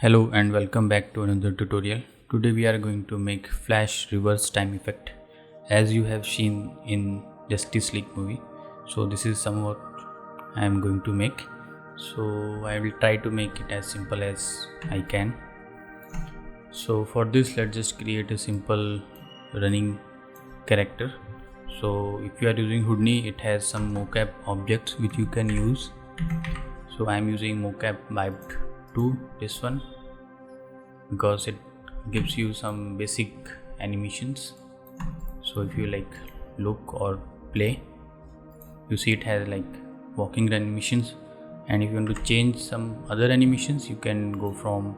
Hello and welcome back to another tutorial. Today we are going to make flash reverse time effect as you have seen in Justice League movie. So this is somewhat I am going to make. So I will try to make it as simple as I can. So for this let's just create a simple running character. So if you are using Houdini, it has some mocap objects which you can use. So I am using mocap Vibe 2, this one, because it gives you some basic animations. So if you like look or play, you see it has like walking animations, and if you want to change some other animations, you can go from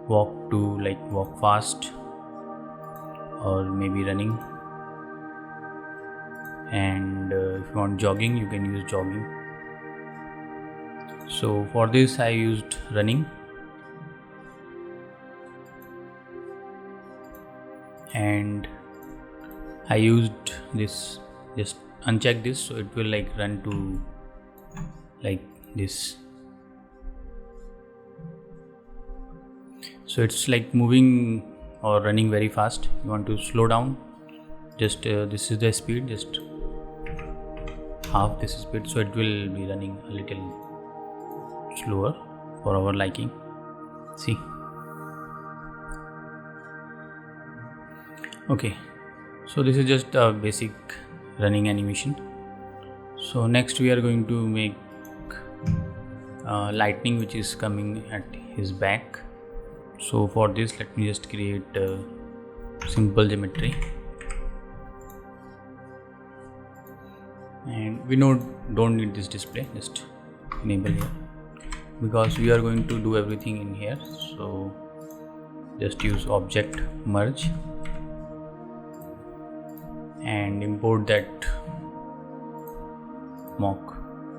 walk to like walk fast or maybe running, and if you want jogging, you can use jogging. So for this I used running, and I used this, just uncheck this, so it will like run to like this. So it's like moving or running very fast. You want to slow down, just this is the speed, just half this speed, so it will be running a little slower for our liking. See, okay, so this is just a basic running animation. So next we are going to make lightning which is coming at his back. So for this let me just create a simple geometry, and we don't need this display, just enable here because we are going to do everything in here. So just use object merge and import that mock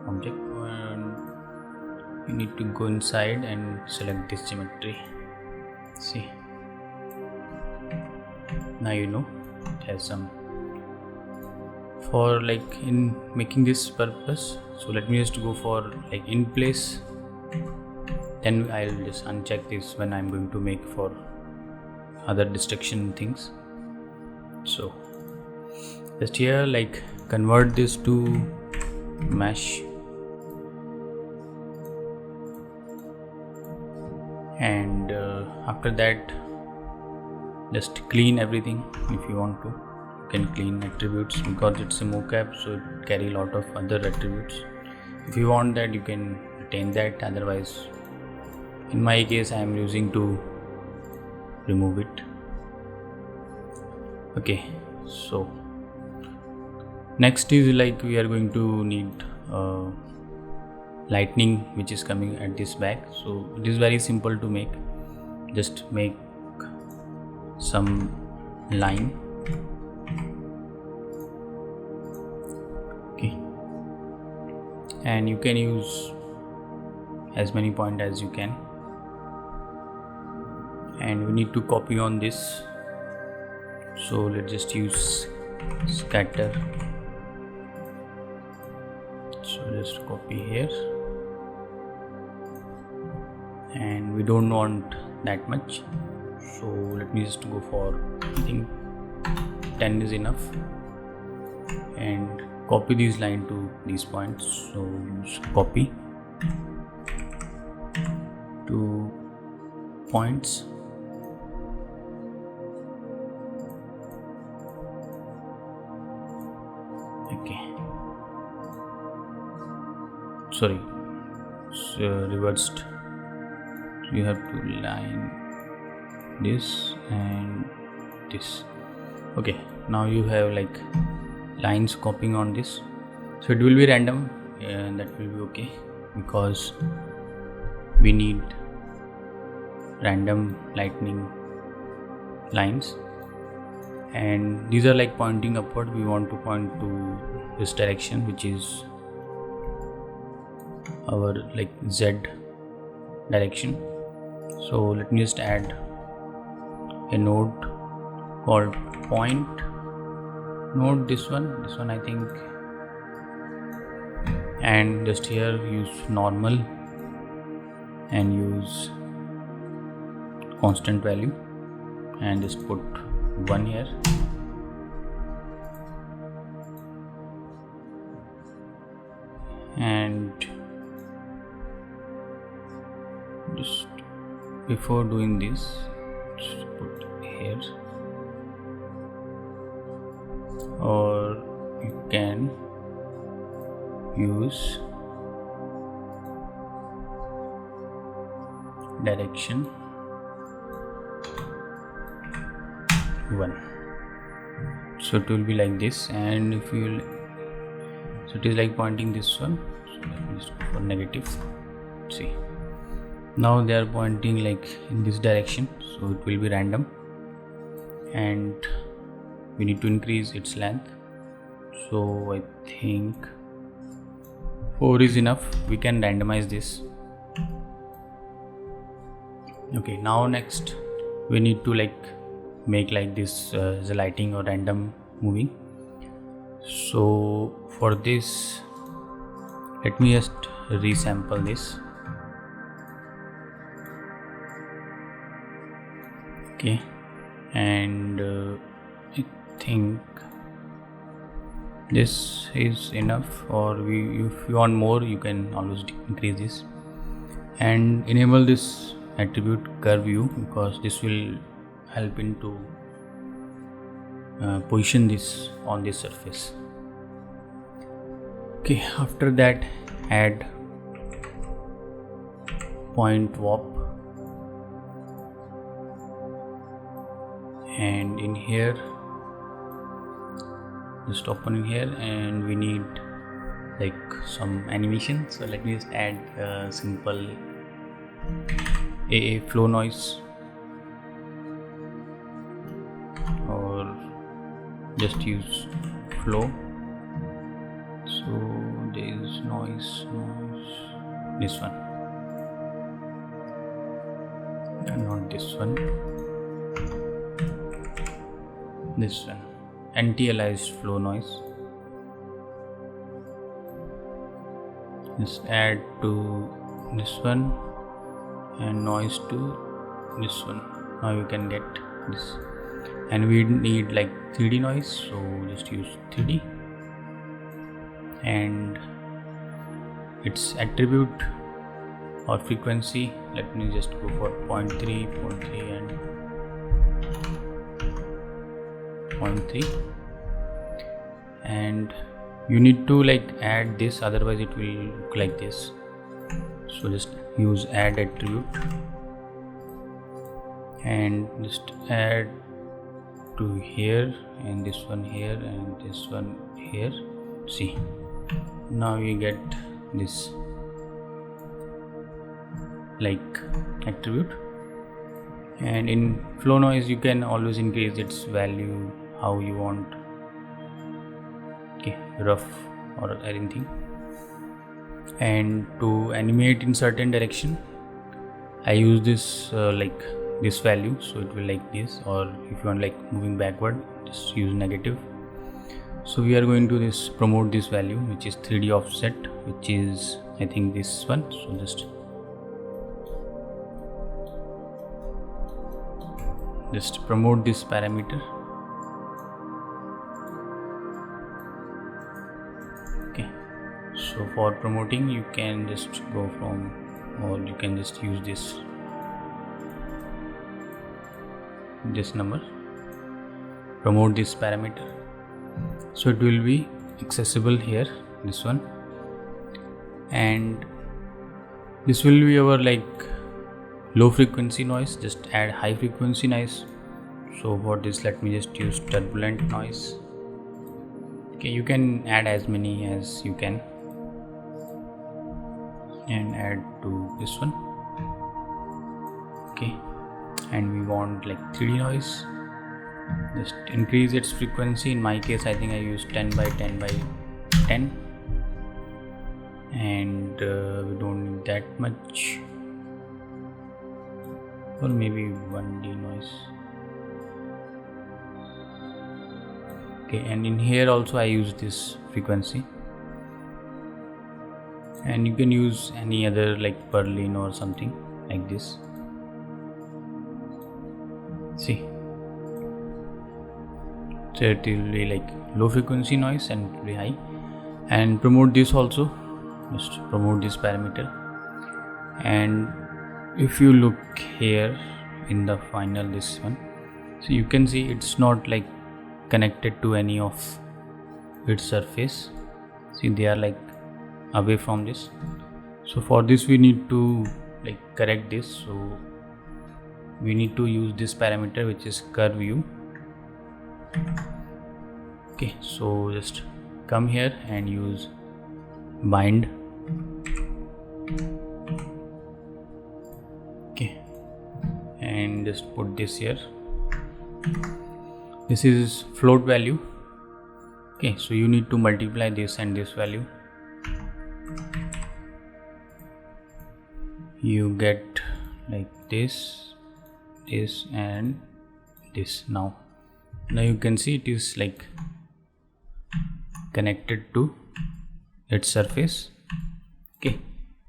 object, and you need to go inside and select this geometry. See, now you know it has some for like in making this purpose. So let me just go for like in place, then I'll just uncheck this when I'm going to make for other distraction things. So just here like convert this to mesh, and after that just clean everything. If you want to, you can clean attributes because it's a mocap, so it carry a lot of other attributes. If you want that, you can retain that, otherwise in my case I am using to remove it. Okay, so next is like we are going to need lightning which is coming at this back. So it is very simple to make. Just make some line, okay, and you can use as many points as you can, and we need to copy on this. So let's just use scatter. So just copy here, and we don't want that much, so let me just go for, I think 10 is enough, and copy this line to these points. So use copy to points, okay, sorry, reversed. You have to line this and this. Okay, now you have like lines copying on this, so it will be random, and that will be okay because we need random lightning lines, and these are like pointing upward. We want to point to this direction, which is our like Z direction. So let me just add a node called point node, this one I think, and just here use normal and use constant value and just put 1 here. And just before doing this, just put here, or you can use direction 1. So it will be like this, and if you will, so it is like pointing this one. So let me just go for negative. See, now they are pointing like in this direction, so it will be random, and we need to increase its length. So I think 4 is enough. We can randomize this. Okay, now next we need to like make like this as a lighting or random moving. So for this, let me just resample this. Okay, and I think this is enough, or if you want more, you can always increase this. And enable this attribute curve view, because this will help into position this on this surface. Okay, after that add point warp, and in here just open in here, and we need like some animation. So let me just add a simple AA flow noise, or just use flow. So there is noise, this one, and not this one, this one, anti-aliased flow noise. Just add to this one and noise to this one. Now you can get this, and we need like 3D noise, so just use 3D, and its attribute or frequency, let me just go for 0.3 and 0.3, and you need to like add this, otherwise it will look like this. So just use add attribute and just add to here, and this one here, and this one here. See, now you get this like attribute. And in flow noise you can always increase its value how you want, okay, rough or anything. And to animate in certain direction, I use this like this value, so it will like this, or if you want like moving backward, just use negative. So we are going to this promote this value, which is 3D offset, which is I think this one. So just promote this parameter. Okay, so for promoting you can just go from, or you can just use this number, promote this parameter, so it will be accessible here, this one. And this will be our like low frequency noise. Just add high frequency noise. So for this, let me just use turbulent noise. Okay, you can add as many as you can, and add to this one. Okay, and we want like 3D noise. Just increase its frequency. In my case, I think I use 10 by 10 by 10, and we don't need that much, or maybe 1D noise. Okay, and in here also I use this frequency, and you can use any other like Berlin or something like this. See, so it will be like low frequency noise and it will be high. And promote this also, just promote this parameter. And if you look here in the final this one, so you can see it's not like connected to any of its surface. See, they are like away from this. So for this we need to like correct this. So we need to use this parameter which is curve u. Okay, so just come here and use bind. Okay, and just put this here. This is float value. Okay, so you need to multiply this and this value. You get like this and this. Now you can see it is like connected to its surface. Okay,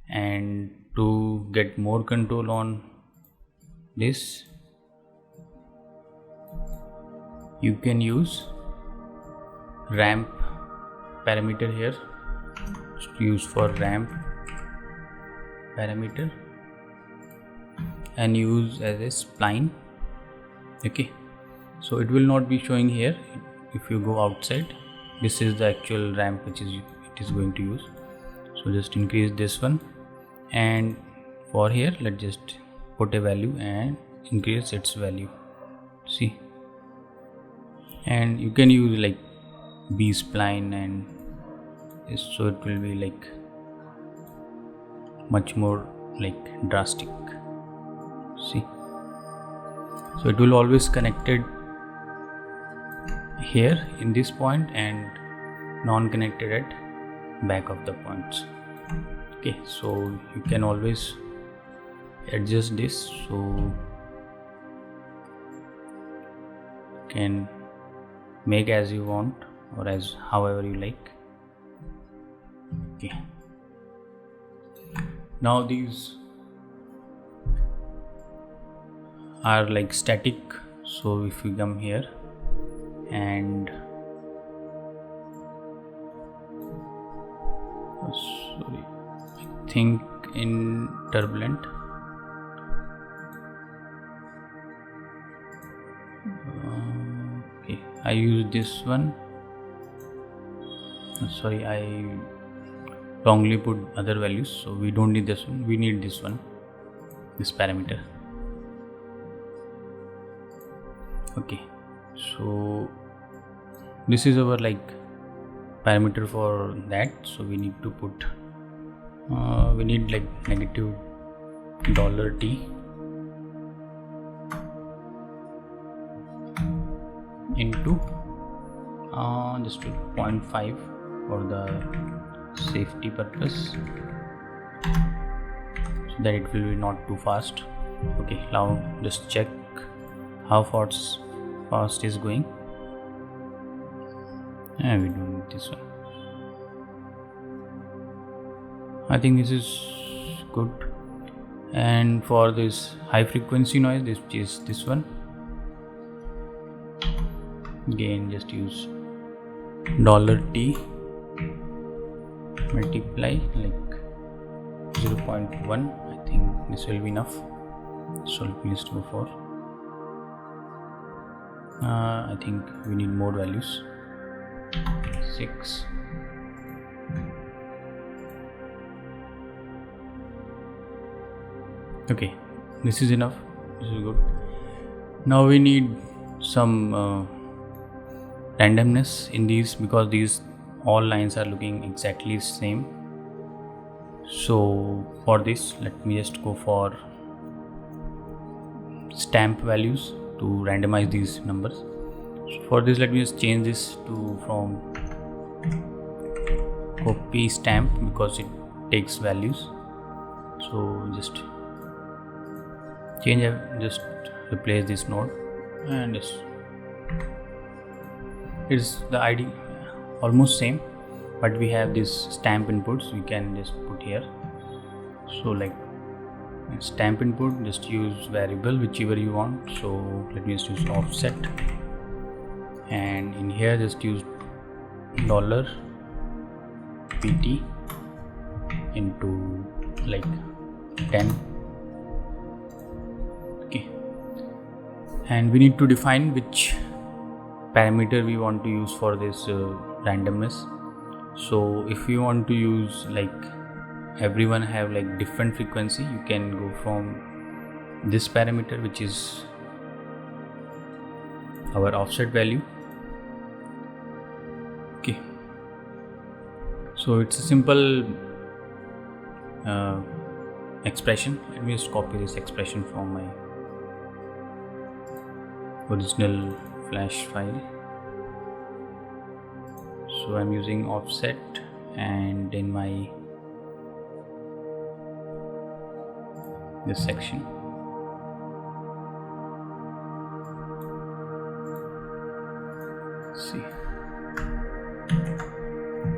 and to get more control on this, you can use ramp parameter here. Just use for ramp parameter and use as a spline. Okay, so it will not be showing here. If you go outside, this is the actual ramp which it is going to use. So just increase this one, and for here let's just put a value and increase its value. See, and you can use like B spline and this, so it will be like much more like drastic. See, so it will always connected here in this point and non-connected at back of the points. Okay, so you can always adjust this, so you can make as you want or as however you like. Okay, now these are like static. So if we come here and sorry, I think in turbulent, okay, I use this one. Sorry, I wrongly put other values, so we don't need this one, we need this one, this parameter. Okay, so this is our like parameter for that. So we need to put we need like negative $t into just 0.5 for the safety purpose, so that it will be not too fast. Okay, now just check how fast is going, and we don't need this one. I think this is good. And for this high frequency noise, this is this one. Again, just use $t multiply like 0.1. I think this will be enough. So let me just go for I think we need more values. 6. Okay, this is enough. This is good. Now we need some randomness in these, because these all lines are looking exactly same. So for this, let me just go for stamp values to randomize these numbers. So for this, let me just change this to from copy stamp, because it takes values. So just change, just replace this node, and it's the ID almost same, but we have this stamp inputs we can just put here. So like Stamp input, just use variable whichever you want. So let me just use offset, and in here just use $pt into like 10. Okay, and we need to define which parameter we want to use for this randomness. So if you want to use like everyone have like different frequency, you can go from this parameter, which is our offset value. Okay, so it's a simple expression. Let me just copy this expression from my original Flash file. So I'm using offset, and in my this section, see,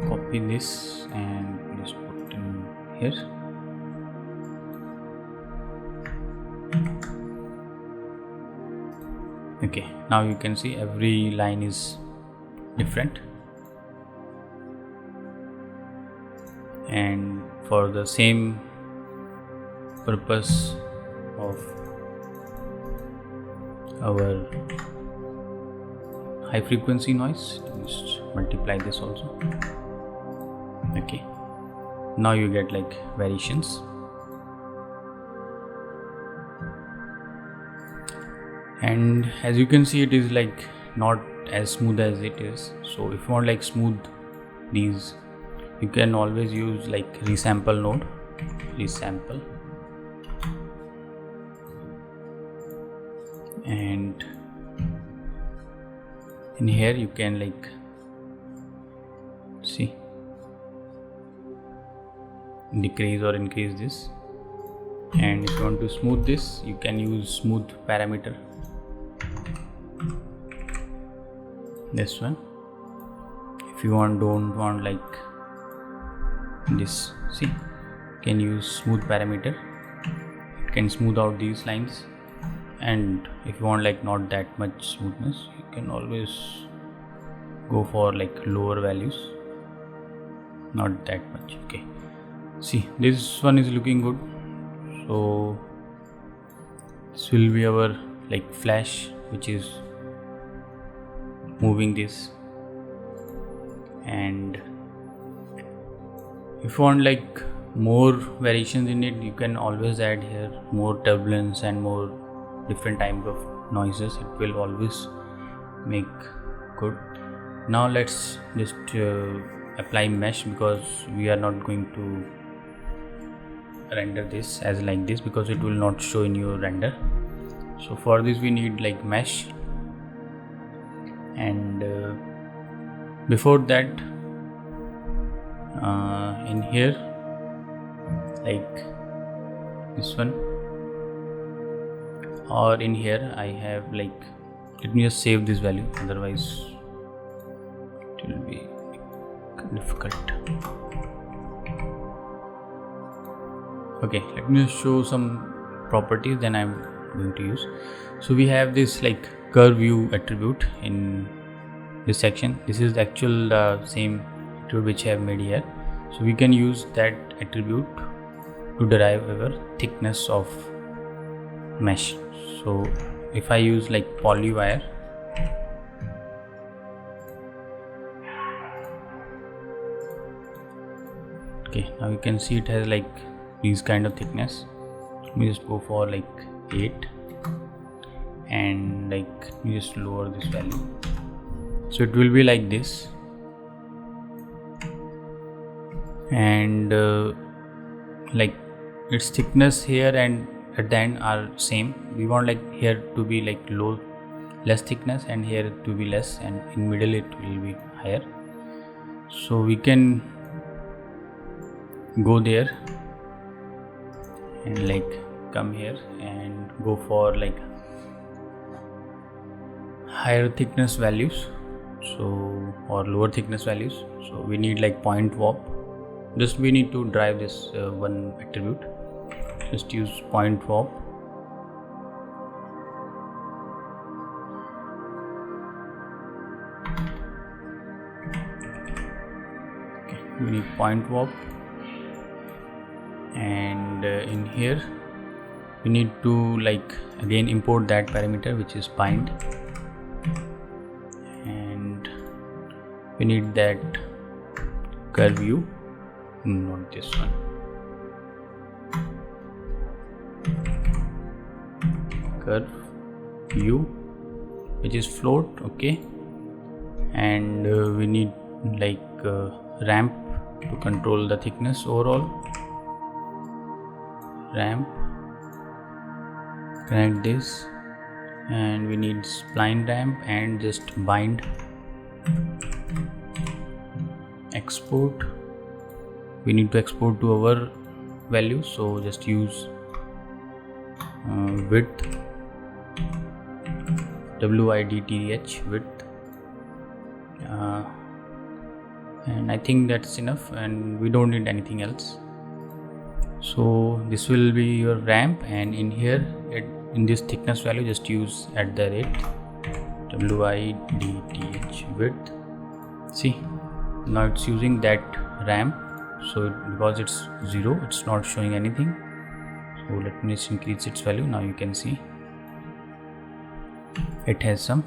copy this and just put in here. Okay, now you can see every line is different, and for the same purpose of our high frequency noise, just multiply this also. Okay, now you get like variations, and as you can see, it is like not as smooth as it is. So if you want like smooth these, you can always use like resample node, resample, and in here you can like see decrease or increase this. And if you want to smooth this, you can use smooth parameter, this one. If you don't want like this, see, you can use smooth parameter, it can smooth out these lines. And if you want like not that much smoothness, you can always go for like lower values, not that much. Okay, see, this one is looking good. So this will be our like flash, which is moving this. And if you want like more variations in it, you can always add here more turbulence and more different type of noises. It will always make good. Now let's just apply mesh, because we are not going to render this as like this, because it will not show in your render. So for this we need like mesh, and before that in here like this one, or in here I have like, let me just save this value, otherwise it will be difficult. Okay, let me just show some properties then I'm going to use. So we have this like curve view attribute in this section. This is the actual same attribute which I have made here. So we can use that attribute to derive our thickness of mesh. So if I use like polywire, okay, now you can see it has like these kind of thickness. Let me just go for like 8, and like you just lower this value, so it will be like this. And like its thickness here and at the end are same. We want like here to be like less thickness, and here to be less, and in middle it will be higher. So we can go there and like come here and go for like higher thickness values, so or lower thickness values. So we need like point warp. Just we need to drive this one attribute, just use point warp. Okay, we need point warp, and in here we need to like again import that parameter, which is bind, and we need that curve view, not this one, curve view, which is float. Okay, and we need like ramp to control the thickness overall. Ramp, connect this, and we need spline ramp, and just bind. Export, we need to export to our value, so just use width, width, width, and I think that's enough, and we don't need anything else. So this will be your ramp, and in here in this thickness value just use @ width. See, now it's using that ramp, so because it's 0, it's not showing anything. So let me just increase its value. Now you can see it has some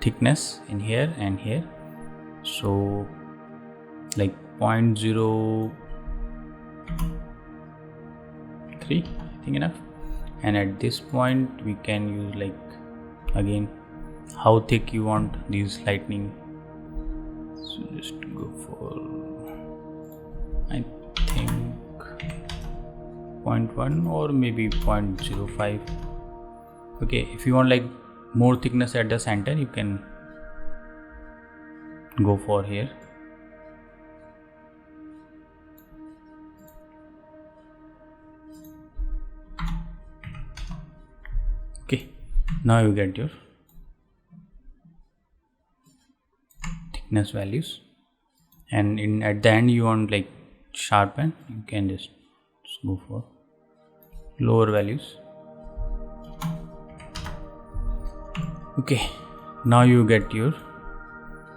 thickness in here and here, so like 0.03, I think enough. And at this point we can use like again how thick you want these lightning, so just go for I think 0.1 or maybe 0.05. Okay, if you want like more thickness at the center, you can go for here. Okay, now you get your thickness values, and at the end you want like sharpen, you can just go for lower values. Okay, now you get your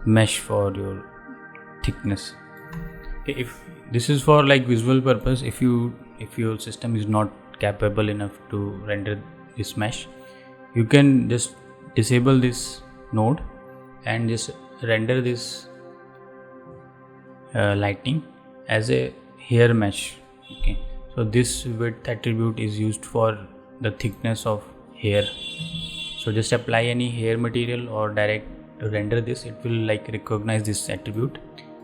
mesh for your thickness. Okay, if this is for like visual purpose, if your system is not capable enough to render this mesh, you can just disable this node and just render this lightning as a hair mesh. Okay, so this width attribute is used for the thickness of hair. So just apply any hair material or direct render this, it will like recognize this attribute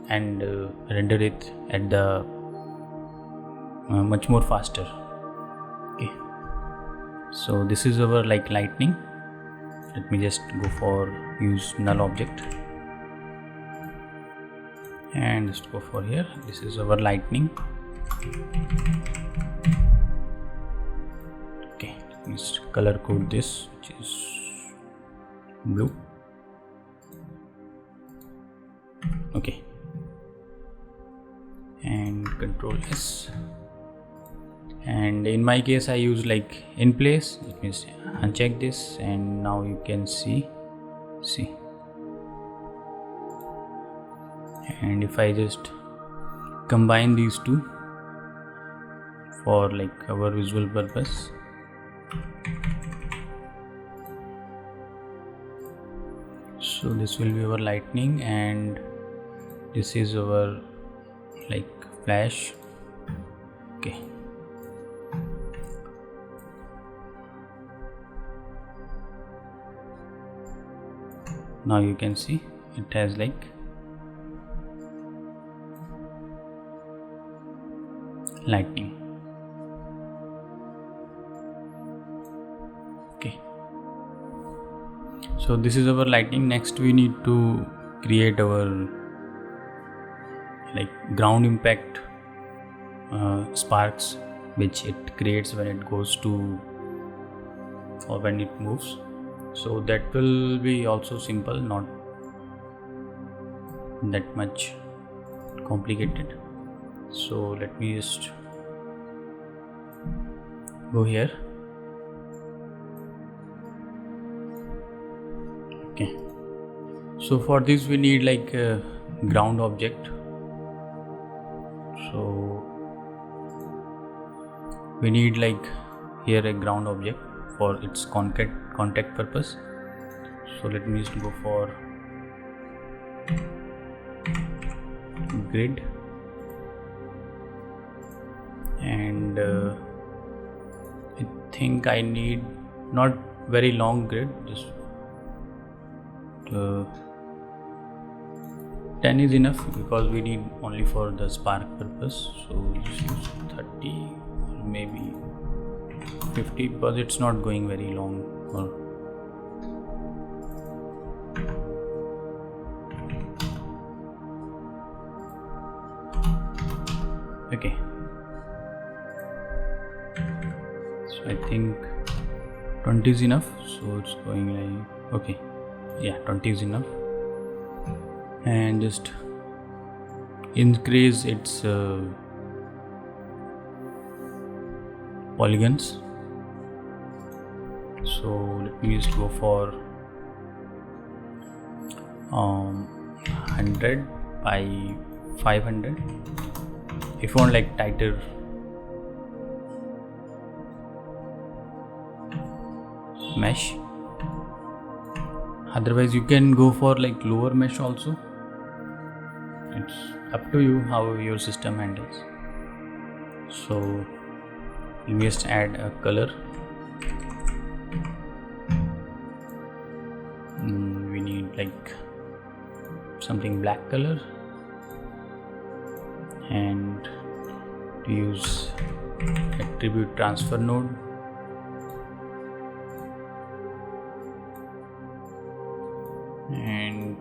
and render it at the much more faster. Okay, so this is our like lightning. Let me just go for use null object and just go for here. This is our lightning. Okay, let me just color code this, which is blue. Okay, and Control S, and in my case I use like in place. Let me uncheck this, and now you can see, and if I just combine these two for like our visual purpose, so this will be our lightning, and this is our like flash. Okay, now you can see it has like lightning. Okay, so this is our lightning. Next we need to create our like ground impact sparks, which it creates when it goes to or when it moves. So that will be also simple, not that much complicated. So let me just go here. Okay, so for this we need like a ground object. So we need like here a ground object for its contact purpose. So let me just go for grid, and I think I need not very long grid, just 10 is enough because we need only for the spark purpose. So just use 30 or maybe 50 because it's not going very long. Okay, so I think 20 is enough, so it's going like, okay, yeah, 20 is enough, and just increase its polygons. So let me just go for 100 by 500 if you want like tighter mesh. Otherwise you can go for like lower mesh also. It's up to you how your system handles. So let me just add a color. We need like something black color, and to use attribute transfer node. And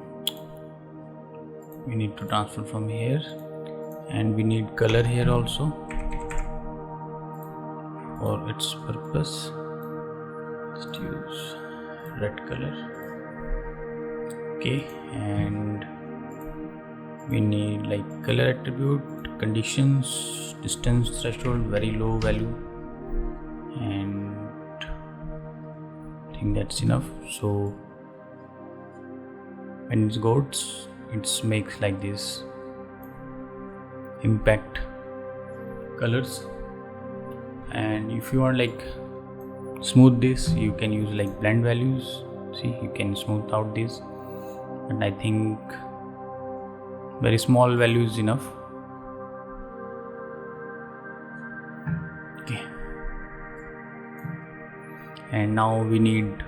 we need to transfer from here, and we need color here also for its purpose. Just use red color. Okay, and we need like color attribute, conditions, distance threshold, very low value, and I think that's enough. So when it goes, it makes like this impact colors. And if you want like smooth this, you can use like blend values. See, you can smooth out this, and I think very small value is enough. Okay, and now we need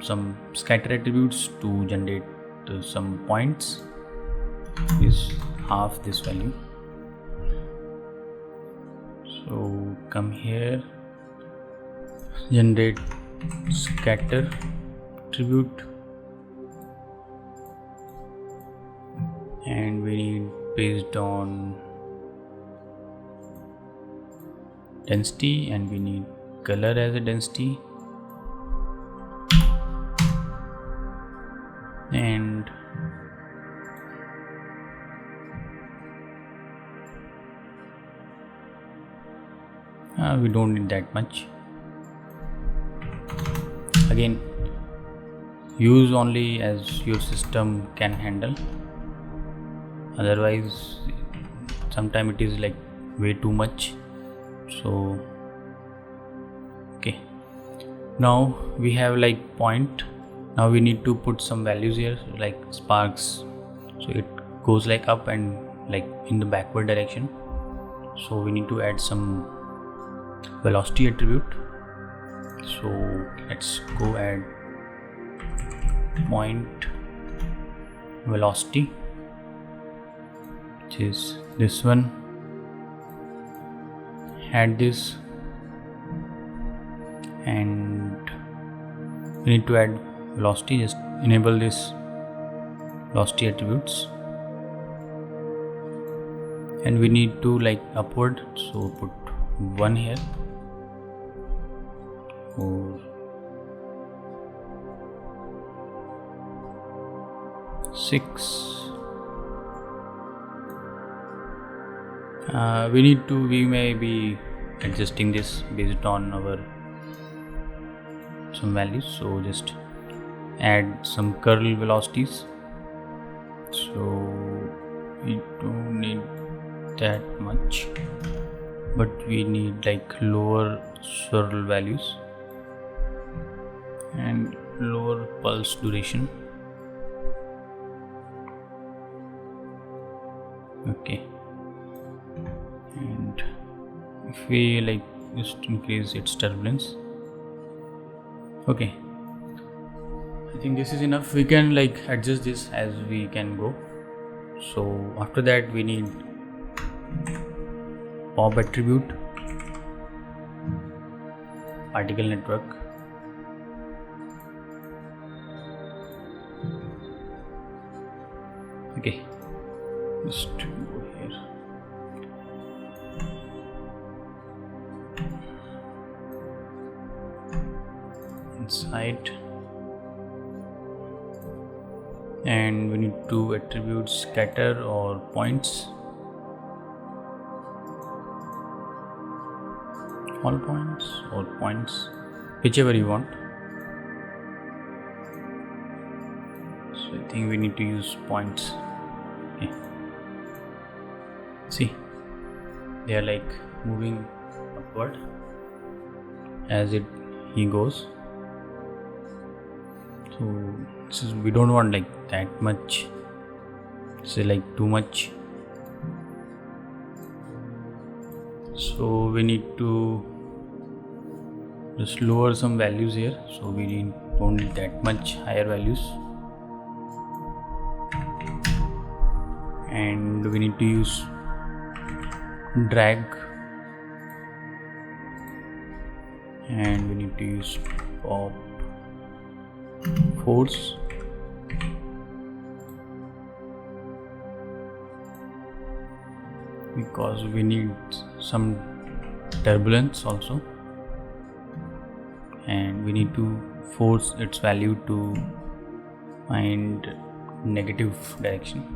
some scatter attributes to generate some points. Is half this value. So come here, generate scatter attribute, and we need based on density, and we need color as a density, and we don't need that much. Again, use only as your system can handle, otherwise sometimes it is like way too much. So okay, now we have like point. Now we need to put some values here like sparks, so it goes like up and like in the backward direction. So we need to add some velocity attribute. So let's go add point velocity, which is this one. Add this, and we need to add velocity. Just enable this velocity attributes, and we need to like upward, so put 1 here, or 6, we may be adjusting this based on our some values. So just add some curl velocities. So we don't need that much, but we need like lower swirl values and lower pulse duration. Okay, and if we like just increase its turbulence. Okay, I think this is enough. We can like adjust this as we can go. So after that we need pop attribute, particle network, okay, just go here. Inside, and we need to attribute scatter or points, all points or points, whichever you want. So I think we need to use points. Okay. See, they are like moving upward as he goes. So we don't want like that much, say like too much. So we need to just lower some values here. So we don't need that much higher values, and we need to use drag, and we need to use pop force, because we need some turbulence also, and we need to force its value to find negative direction.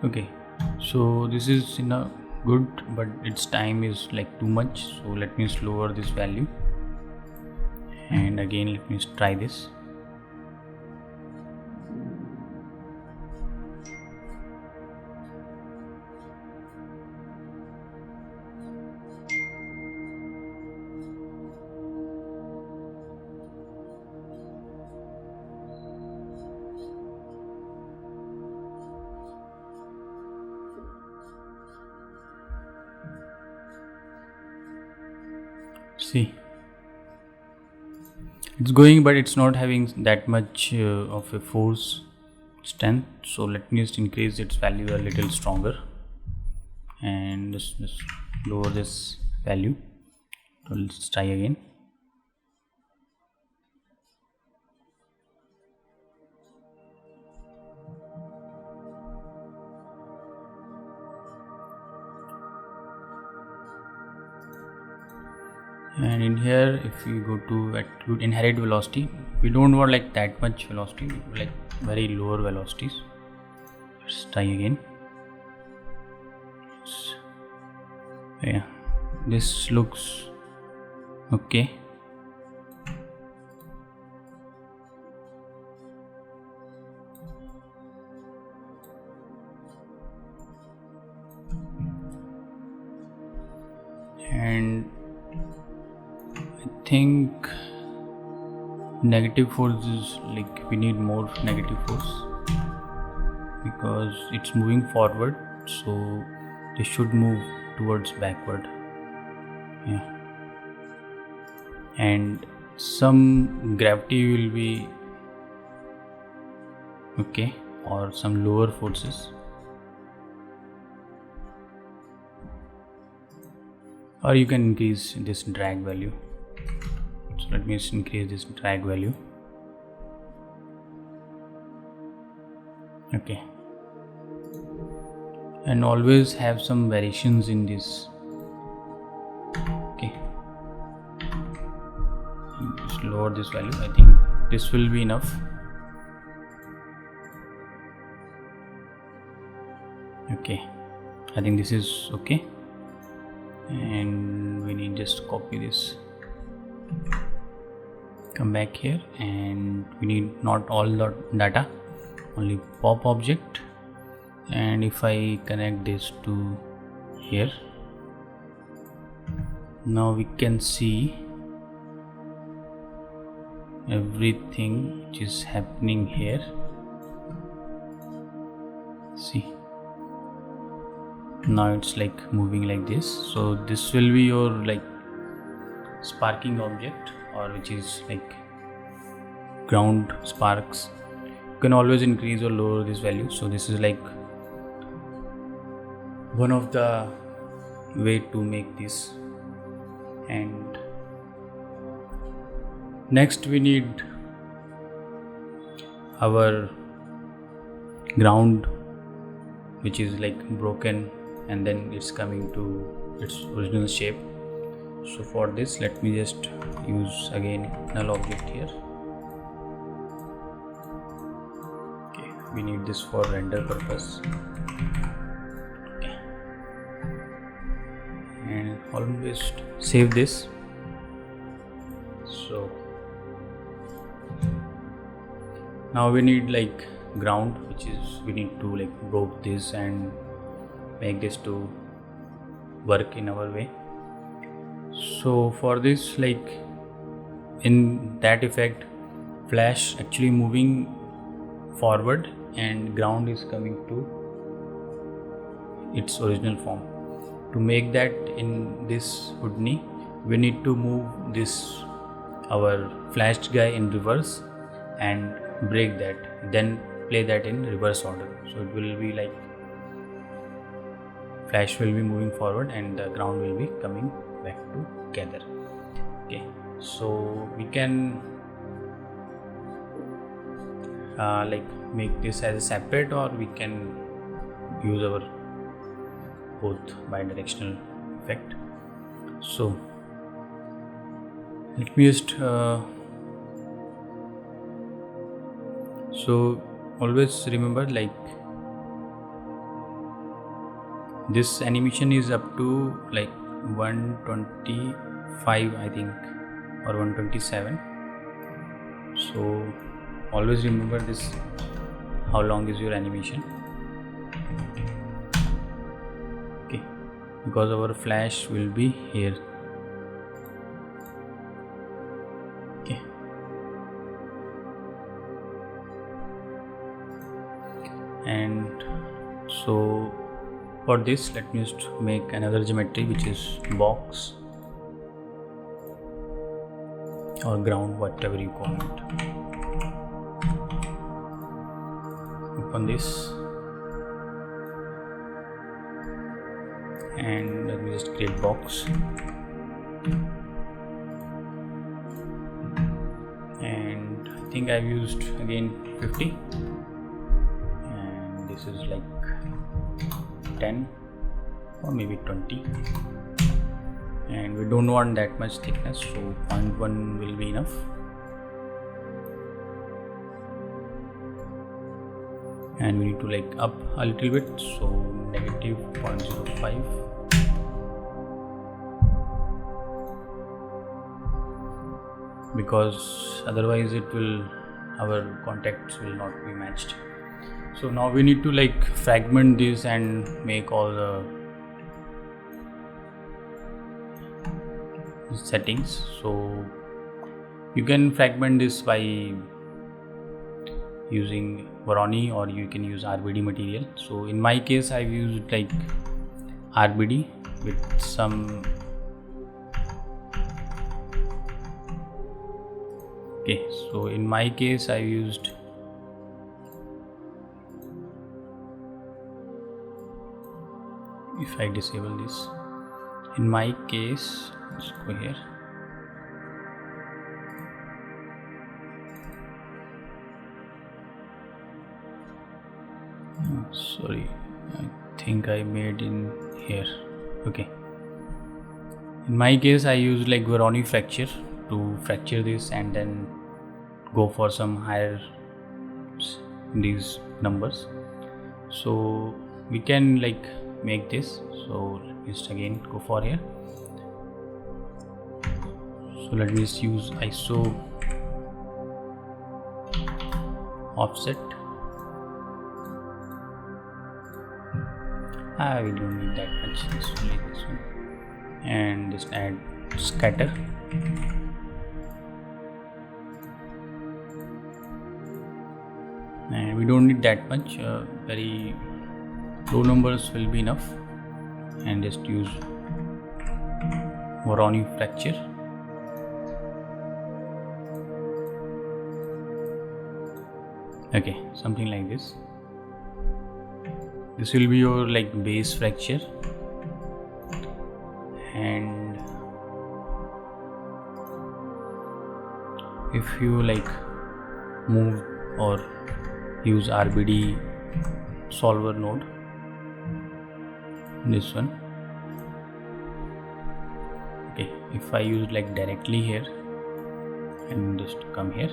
Okay, so this is good, but its time is like too much. So let me lower this value, and again let me try this. See, it's going, but it's not having that much of a force strength. So let me just increase its value a little stronger, and just lower this value. So let's try again. And in here, if we go to attribute inherit velocity, we don't want like that much velocity, like very lower velocities. Let's try again. Yeah, this looks okay. And I think negative force is like we need more negative force, because it's moving forward, so they should move towards backward. Yeah, and some gravity will be okay, or some lower forces, or you can increase this drag value. So let me just increase this drag value. Okay, and always have some variations in this. Okay, just lower this value. I think this will be enough. Okay, I think this is okay, and we need just copy this, come back here, and we need not all the data, only pop object. And if I connect this to here, now we can see everything which is happening here. See, now it's like moving like this. So this will be your like sparking object, or which is like ground sparks. You can always increase or lower this value. So this is like one of the way to make this. And next we need our ground, which is like broken and then it's coming to its original shape. So for this, let me just use again null object here. Okay, we need this for render purpose. Okay, and always save this. So now we need like ground, which is we need to like broke this and make this to work in our way. So for this, like in that effect, flash actually moving forward and ground is coming to its original form. To make that in this Houdini, we need to move this our flashed guy in reverse and break that, then play that in reverse order. So it will be like flash will be moving forward and the ground will be coming back together. Okay, so we can like make this as a separate, or we can use our both bidirectional effect. So let me just so always remember, like this animation is up to like 125 I think, or 127. So always remember this, how long is your animation. Okay, because our flash will be here. Okay, and so for this, let me just make another geometry, which is box or ground, whatever you call it. Open this and let me just create box, and I think I've used again 50, and this is like 10 or maybe 20, and we don't want that much thickness, so 0.1 will be enough. And we need to like up a little bit, so negative 0.05. Because otherwise it will, our contacts will not be matched. So now we need to like fragment this and make all the settings. So you can fragment this by using Houdini, or you can use RBD material. So in my case, I've used like RBD with some. Okay, so in my case, I used if I disable this, in my case, let's go here. sorry, I think I made in here. Okay, in my case I use like Voronoi fracture to fracture this and then go for some higher these numbers. So we can like make this. So let me just again go for here. So let me just use ISO offset. We don't need that much, it's only this one, and just add scatter. And we don't need that much, very low numbers will be enough, and just use Voronoi fracture. Okay, something like this. This will be your like base fracture, and if you like move or use RBD solver node, this one. Okay, if I use like directly here and just come here,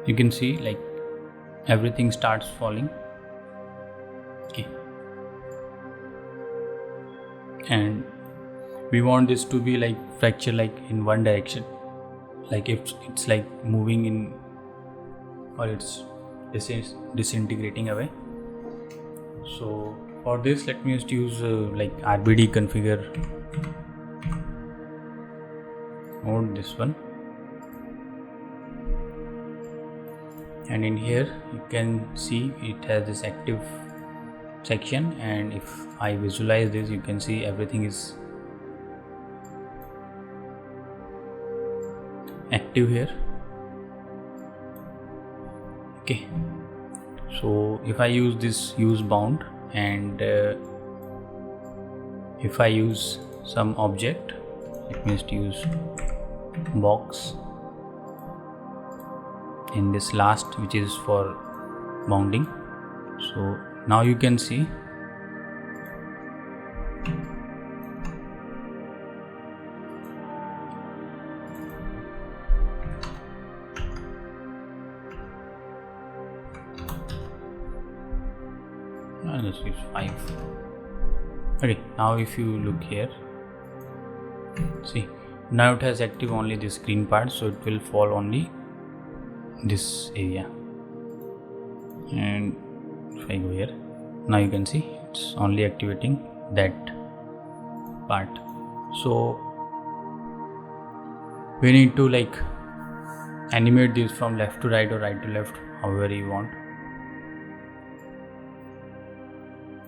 you can see like everything starts falling. Okay, and we want this to be like fracture like in one direction, like if it's like moving in or it's disintegrating away. So for this let me just use like RBD configure node, this one, and in here you can see it has this active section, and if I visualize this you can see everything is active here. Okay, so if I use this use bound, and if I use some object, let me just use box in this last, which is for bounding. So now you can see let's use 5. Okay, now if you look here, see now it has active only this green part, so it will fall only this area. And if I go here, now you can see it's only activating that part. So we need to like animate this from left to right or right to left, however you want.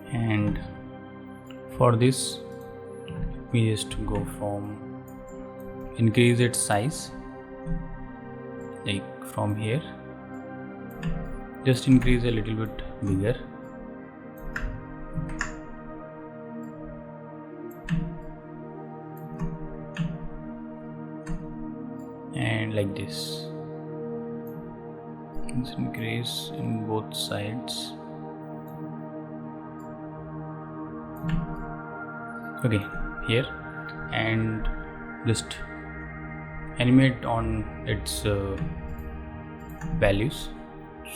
And for this we just go from increase its size, like from here just increase a little bit bigger, and like this, let's increase in both sides. Okay, here, and just animate on its values.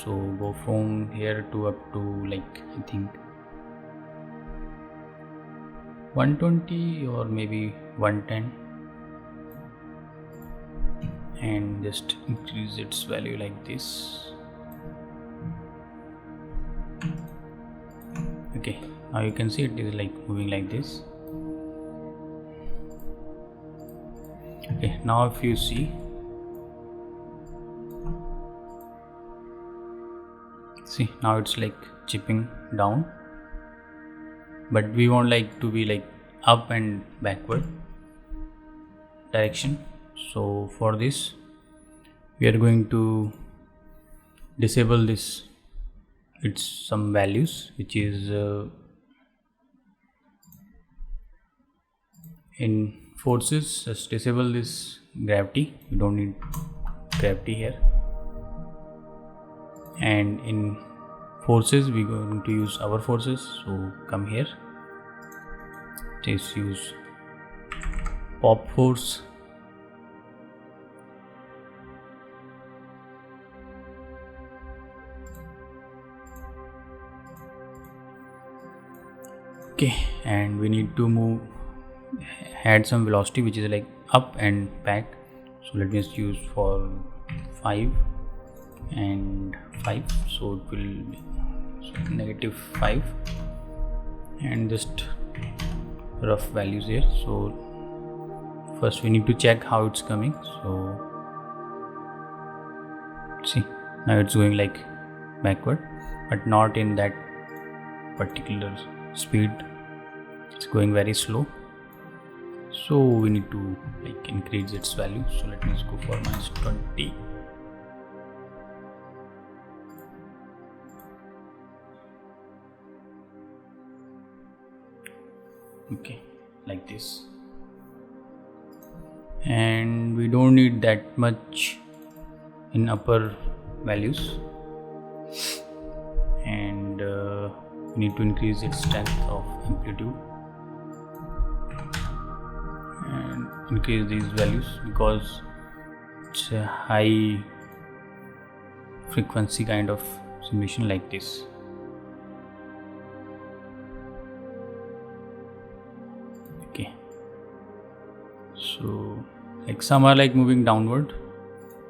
So go from here to up to like I think 120 or maybe 110, and just increase its value like this. Okay, now you can see it is like moving like this. Okay, now if you see now it's like chipping down, but we want like to be like up and backward direction. So for this we are going to disable this, it's some values which is in forces. Just disable this gravity, you don't need gravity here, and in forces, we're going to use our forces. So come here, just use pop force. Okay, and we need to add some velocity, which is like up and back. So let me just use for 5 and 5, so it will be -5 and just rough values here. So first we need to check how it's coming. So see, now it's going like backward, but not in that particular speed. It's going very slow, so we need to like increase its value. So let me just go for -20. Okay, like this. And we don't need that much in upper values, and we need to increase its strength of amplitude and increase these values because it's a high frequency kind of simulation like this. Okay, so like some are like moving downward,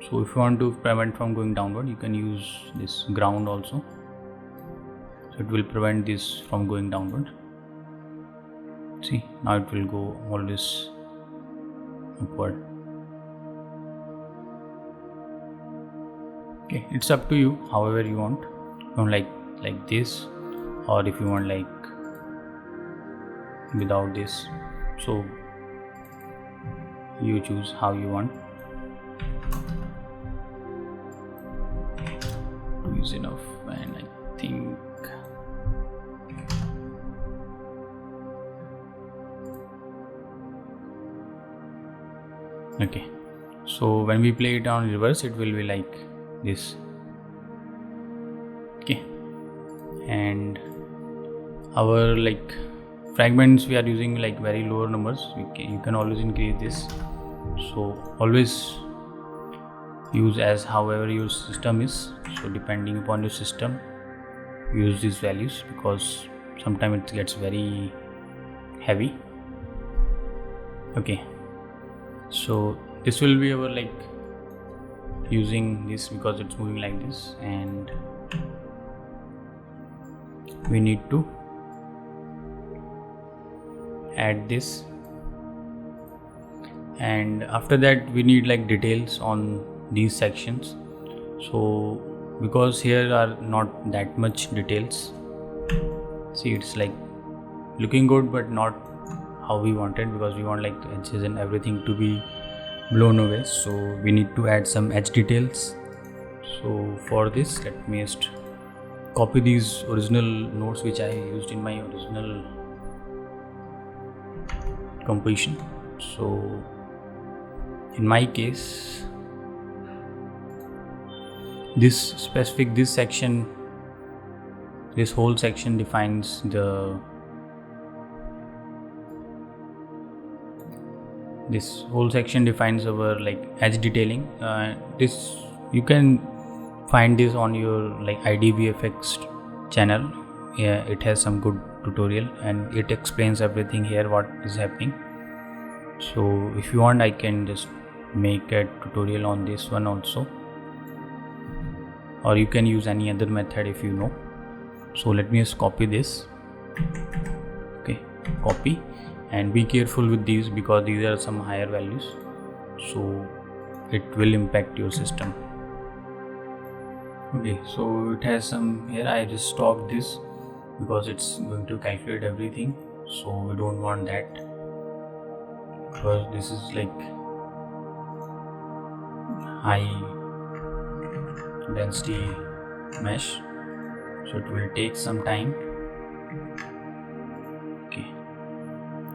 so if you want to prevent from going downward, you can use this ground also, so it will prevent this from going downward. See, now it will go always upward. Okay, it's up to you, however you want. You want like this, or if you want like without this, so you choose how you want. 2 is enough, and I think okay, so when we play it on reverse, it will be like this. Okay, and our like fragments, we are using like very lower numbers. You can always increase this, so always use as however your system is. So depending upon your system, use these values because sometimes it gets very heavy. Okay, so this will be our like using this because it's moving like this, and we need to add this, and after that we need like details on these sections. So because here are not that much details, see, it's like looking good but not how we wanted, because we want like the edges and everything to be blown away. So we need to add some edge details. So for this, let me just copy these original notes which I used in my original composition. So in my case, this section, this whole section defines our like edge detailing. This you can find this on your like IDVFX channel. Yeah, it has some good tutorial and it explains everything here what is happening. So if you want, I can just make a tutorial on this one also, or you can use any other method if you know. So let me just copy this. Okay, copy, and be careful with these because these are some higher values, so it will impact your system. Okay, so it has some here. I just stopped this because it's going to calculate everything, so we don't want that because this is like high density mesh, so it will take some time. Okay,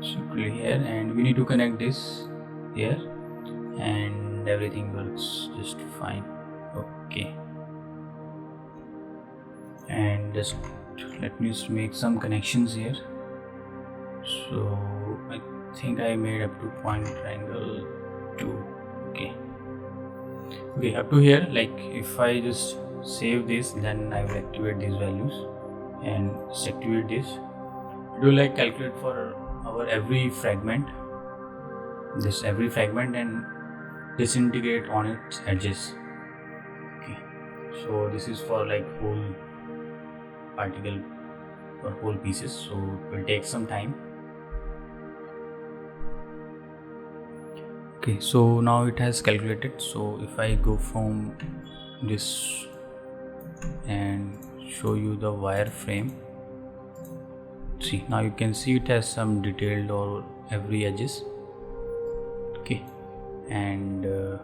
so click here, and we need to connect this here, and everything works just fine. Okay, and just let me just make some connections here. So I think I made up to point triangle 2. Okay, up to here, like if I just save this, then I will activate these values and just activate this. It will like calculate for our every fragment, and disintegrate on its edges. Okay, so this is for like whole particle or whole pieces, so it will take some time. Okay, so now it has calculated. So if I go from this and show you the wireframe, see, now you can see it has some detailed or every edges. Okay, and to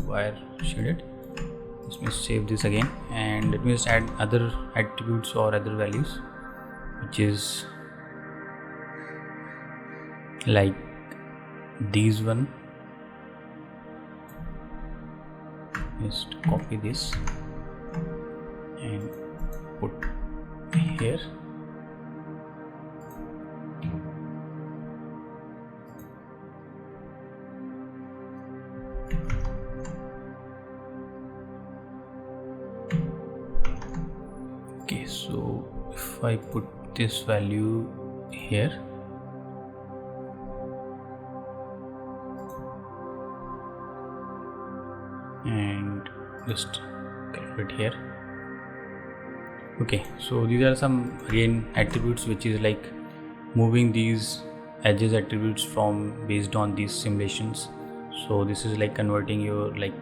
wire shaded, let me save this again, and let me just add other attributes or other values, which is like these one. Just copy this and put here. Okay, so if I put this value here, and just calculate here. Okay, so these are some again attributes, which is like moving these edges attributes from based on these simulations. So this is like converting your like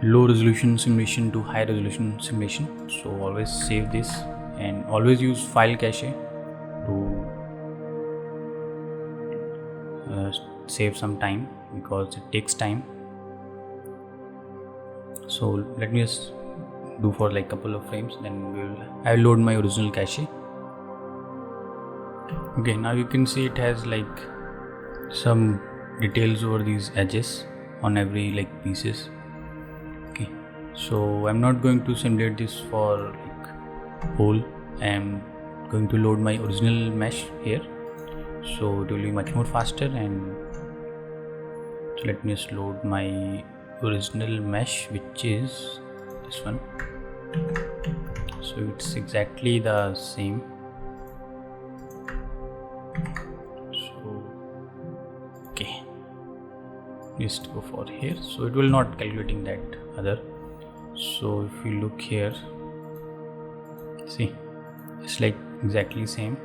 low resolution simulation to high resolution simulation. So always save this and always use file cache to save some time, because it takes time. So let me just do for like couple of frames, then I will load my original cache. Okay, now you can see it has like some details over these edges on every like pieces. Okay, so I'm not going to simulate this for like whole. I am going to load my original mesh here, so it will be much more faster. And so let me just load my original mesh, which is this one. So it's exactly the same. So okay, just go for here. So it will not calculating that other. So if you look here, see, it's like exactly same.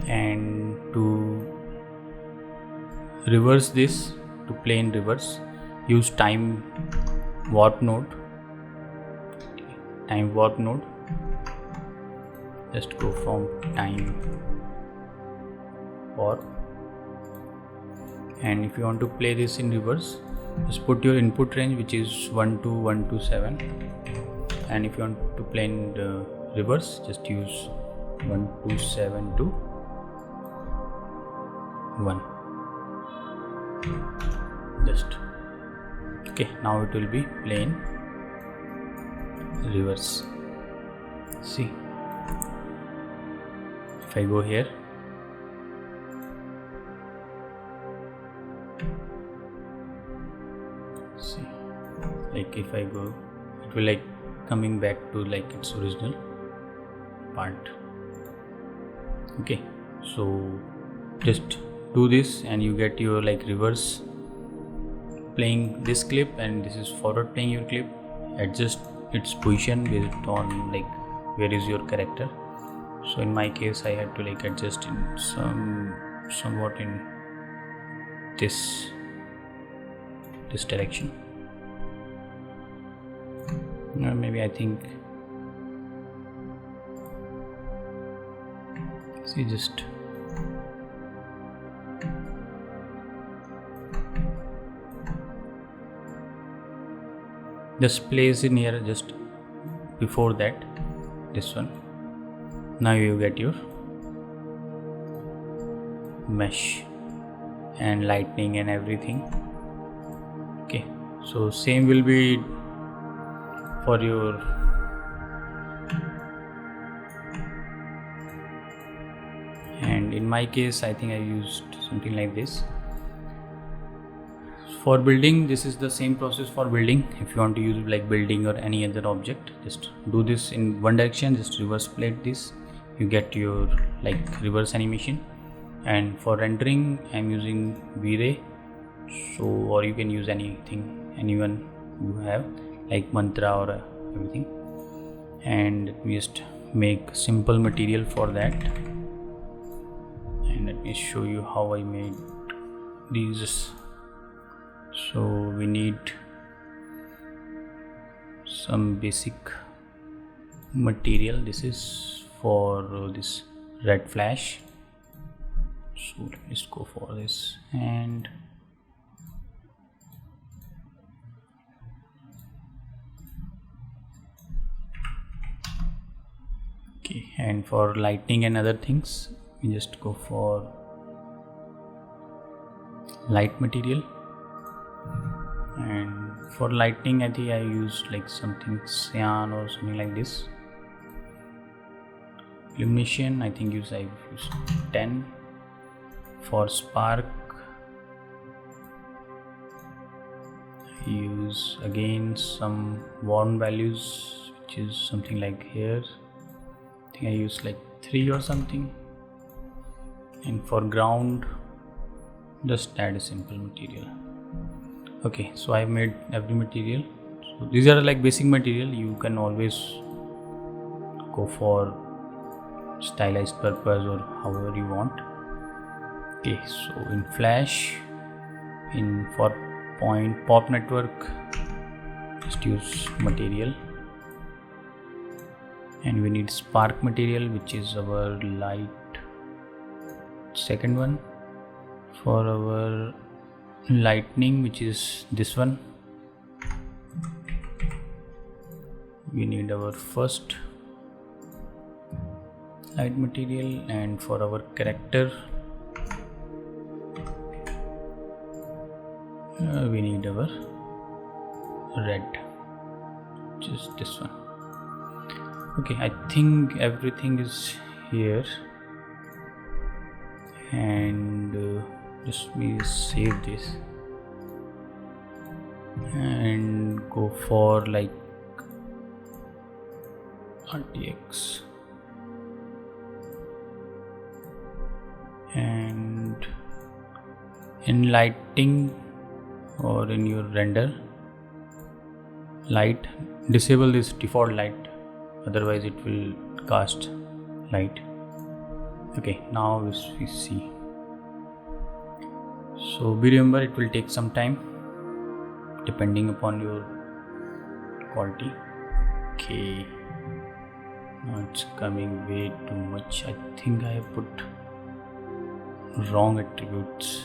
And to reverse this, to play in reverse, use time warp node. Just go from time warp, and if you want to play this in reverse, just put your input range, which is 1 to 127, and if you want to play in the reverse, just use 127 to 1. Just okay, now it will be playing reverse. See, if I go here, see, like if I go, it will like coming back to like its original part. Okay, so just do this and you get your like reverse playing this clip, and this is forward playing your clip. Adjust its position based on like where is your character. So in my case, I had to like adjust in somewhat in this direction. Maybe I think, see, just place in here just before that, this one. Now you get your mesh and lightning and everything. Okay, So same will be for your and in my case I think I used something like this. For building, this is the same process for building. If you want to use like building or any other object, just do this in one direction, just reverse plate this, you get your like reverse animation. And for rendering I'm using V-Ray, so or you can use anything, anyone you have like mantra or everything. And we just make simple material for that, and let me show you how I made these. So we need some basic material. This is for this red flash, so let's go for this. And okay, and for lighting and other things we just go for light material. And for lighting I think I used like something cyan or something like this. Illumination I think I've used 10. For spark I use again some warm values, which is something like here. I think I use like 3 or something. And for ground just add a simple material. Okay, so I made every material. So these are like basic material. You can always go for stylized purpose or however you want. Okay, so in flash, in for point pop network, just use material. And we need spark material, which is our light second one. For our lightning, which is this one, we need our first light material. And for our character we need our red, which is this one. Okay, I think everything is here. And just we save this and go for like RTX. And in lighting or in your render light, disable this default light, otherwise it will cast light. Okay, now we see. So be remember it will take some time depending upon your quality. Okay, now it's coming way too much. I think I have put wrong attributes.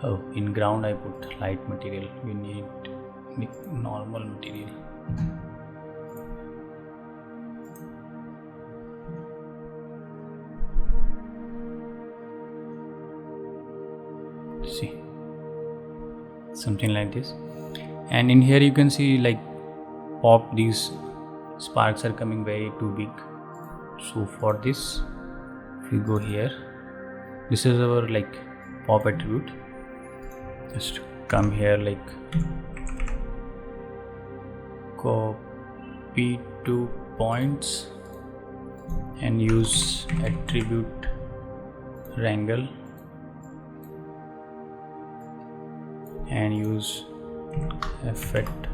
Oh, in ground I put light material. We need normal material. See, something like this. And in here you can see like pop, these sparks are coming way too big. So for this, if we go here, this is our like pop attribute. Just come here, like copy 2 points and use attribute wrangle and use effect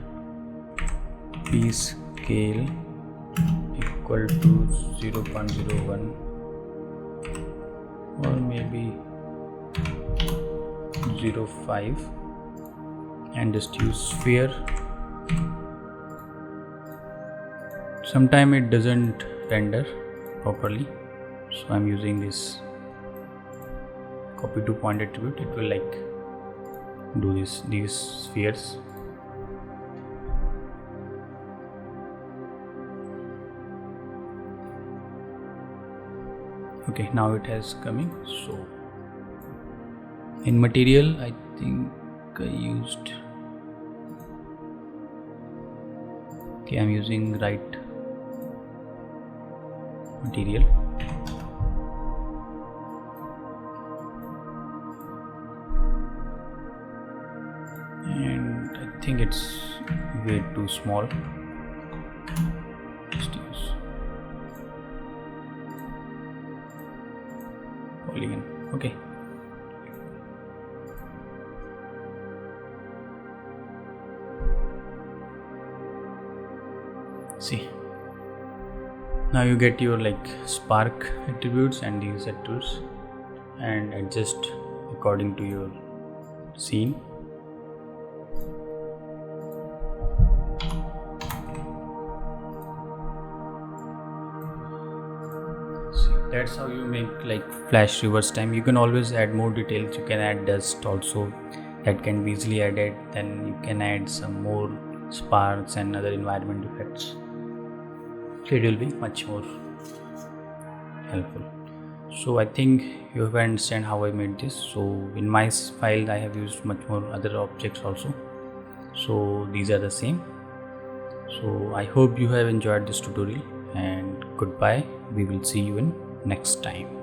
p scale equal to 0.01 or maybe 0.5 and just use sphere. Sometime it doesn't render properly, so I'm using this copy to point attribute. It will like do these spheres. Okay, now it has coming. So In material, I think I used, okay, I'm using right material. And I think it's way too small. Just use polygon. Okay. See, now you get your like spark attributes and these attributes, and adjust according to your scene. That's how you make like flash reverse time. You can always add more details. You can add dust also, that can be easily added. Then you can add some more sparks and other environment effects, so it will be much more helpful. So I think you have understand how I made this. So in my file I have used much more other objects also, so these are the same. So I hope you have enjoyed this tutorial, and goodbye. We will see you in next time.